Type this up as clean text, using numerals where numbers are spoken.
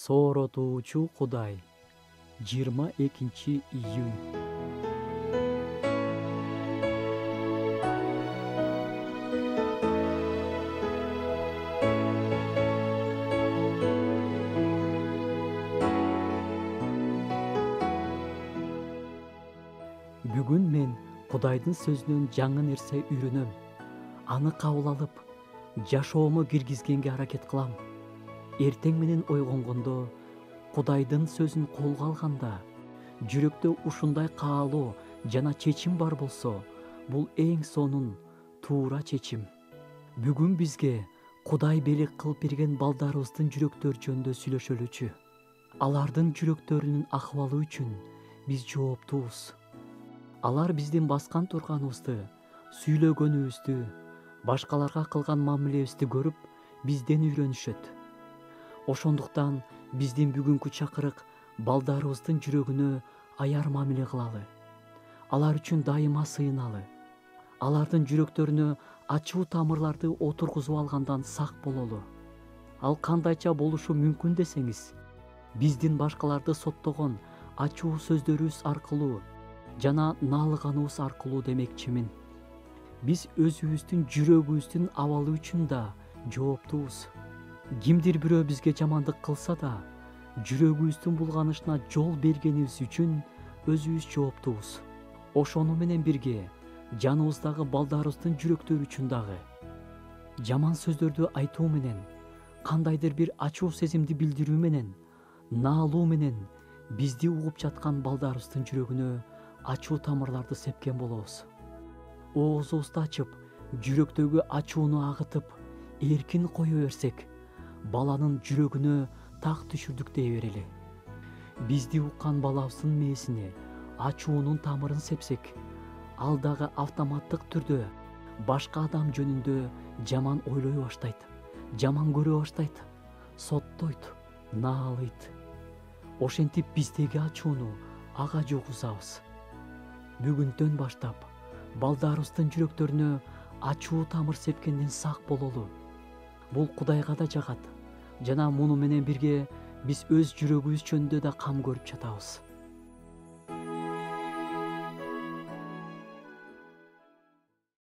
Сооротуучу Кудай. 22-июнь. Бүгүн мен Кудайдын сөзүнөн жаңы нерсе үйрөнөм. Аны кабыл алып, жашоомо киргизгенге аракет кылам. Эртең менен ойгонгондо, Кудайдын сөзүн колго алганда, жүрөктө ушундай каалоо жана чечим бар болсо, бул эң сонун туура чечим. Бүгүн бизге Кудай белек кылып берген балдарыбыздын жүрөктөрү жөнүндө сүйлөшөлүчү. Алардын жүрөктөрүнүн акыбалы үчүн биз жооптуубуз. Алар биздин баскан турганыбызды, сүйлөгөнүбүздү, башкаларга кылган мамилебизди көрүп, бизден үйрөнүшөт. Ошондуктан биздин бүгүнкү чакырык балдарыбыздын жүрөгүнө аяр мамиле кылалы. Алар үчүн дайыма сыйыналы. Алардын жүрөктөрүнө ачуу тамырларды отургузуп алгандан сак бололу. Ал кандайча болушу мүмкүн десеңиз, биздин башкаларды соттогон ачуу сөздөрүбүз аркылуу жана наалыганыбыз аркылуу демекчимин. Биз өзүбүздүн жүрөгүбүздүн абалы үчүн да жооптуубуз. Кимдир бирөө бизге жамандык кылса да, жүрөгүбүздүн булганышына жол бергенибиз үчүн өзүбүз жооптуубуз. Ошону менен бирге жаныбыздагы балдарыбыздын жүрөктөрү үчүн дагы. Жаман сөздөрдү айтуу менен, кандайдыр бир ачуу сезимди билдирүү менен, наалуу менен бизди угуп жаткан балдарыбыздын жүрөгүнө ачуу тамырларды сепкен болобуз. Оозубузду ачып, жүрөктөгү ачууну агытып, эркин кое берсек, баланын жүрөгүнө так түшүрдүк дей берели. Бизди уккан балабыздын мээсине ачуунун тамырын сепсек, ал дагы автоматтык түрдө башка адам жөнүндө жаман ойлой баштайт, жаман көрө баштайт, соттойт, наалыйт. Ошентип биздеги ачууну ага жугузабыз. Бүгүнтөн баштап балдарыбыздын жүрөктөрүнө ачуу тамыр сепкенден сак бололу. Бул Кудайга да жагат жана муну менен бирге биз өз жүрөгүбүз жөнүндө да кам көрүп жатабыз.